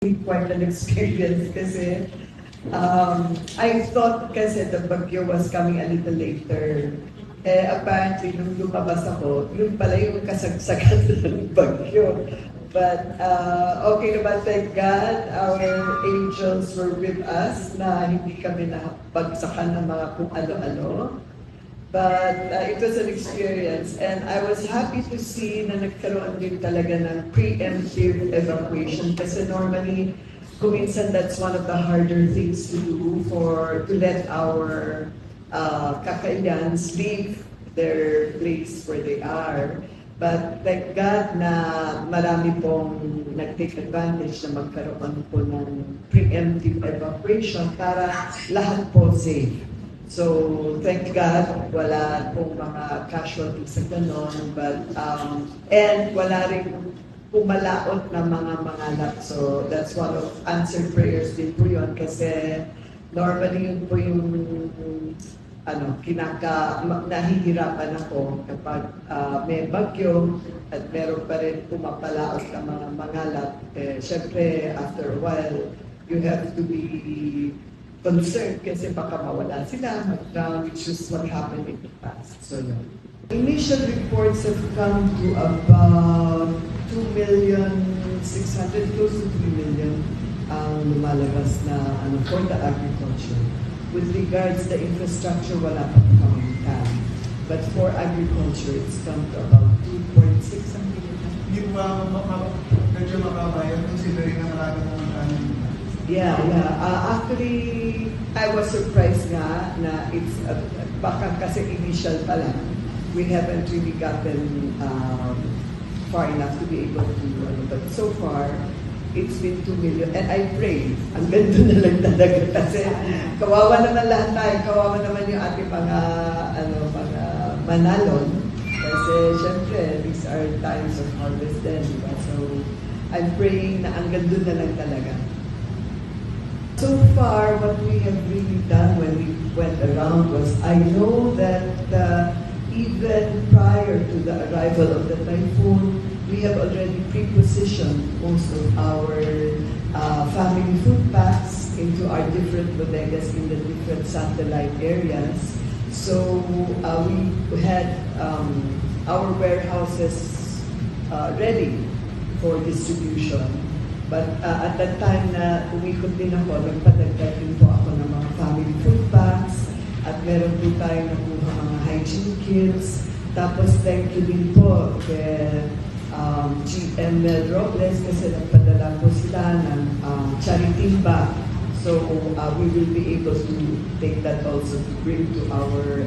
really quite an experience kasi I thought kasi the bagyo was coming a little later. Apparently, nung lumabas ako, yun pala yung kasagsagan ng bagyo. But okay naman, thank God, our angels were with us na hindi kami napagsakan ng mga kung ano-ano. But it was an experience, and I was happy to see na nagkaroon din talaga ng preemptive evacuation kasi normally, kung minsan that's one of the harder things to do to let our Kakailians leave their place where they are. But thank God na marami pong nag-take advantage na magkaroon po ng preemptive evacuation para lahat po safe. So, thank God, wala pong mga casualties sa ganon, but, and wala rin pumalaot na mga manganap. So, that's one of answered prayers din po yun kasi normally yun po yung nahihirapan ako kapag may bagyo at meron pa rin pumapalaot na mga mangalap. Siyempre, after a while, you have to be concerned kasi baka mawala sila, mag-drown, which is what happened in the past. So, yun. Initial reports have come to about 2,600,000, close to 3 million ang lumalabas na for the agriculture. With regards the infrastructure, wala pa kaming plan. But for agriculture, it's come to about 2.6 something. Yung medyo mababa yun, considering na marami naman kanin. Yeah. Actually, I was surprised nga na it's baka kasi initial pa lang. We haven't really gotten far enough to be able to but so far, it's been 2 million. And I pray, ang ganda na lang talaga kasi kawawa naman lahat tayo, kawawa naman yung ating mga manalon. Kasi syempre, these are times of harvest then. Diba? So, I'm praying na ang ganda na lang talaga. So far, what we have really done when we went around was, I know that even prior to the arrival of the typhoon, we have already pre-positioned most of our family food packs into our different bodegas in the different satellite areas. So we had our warehouses ready for distribution. But at that time na umikot din ako, nagpadagdag din po ako ng mga family food packs at meron po tayo nakuha mga hygiene kits. Tapos thank you din po kay GM Mel Robles kasi nagpadala po sila ng charity bag. So we will be able to take that also to bring to our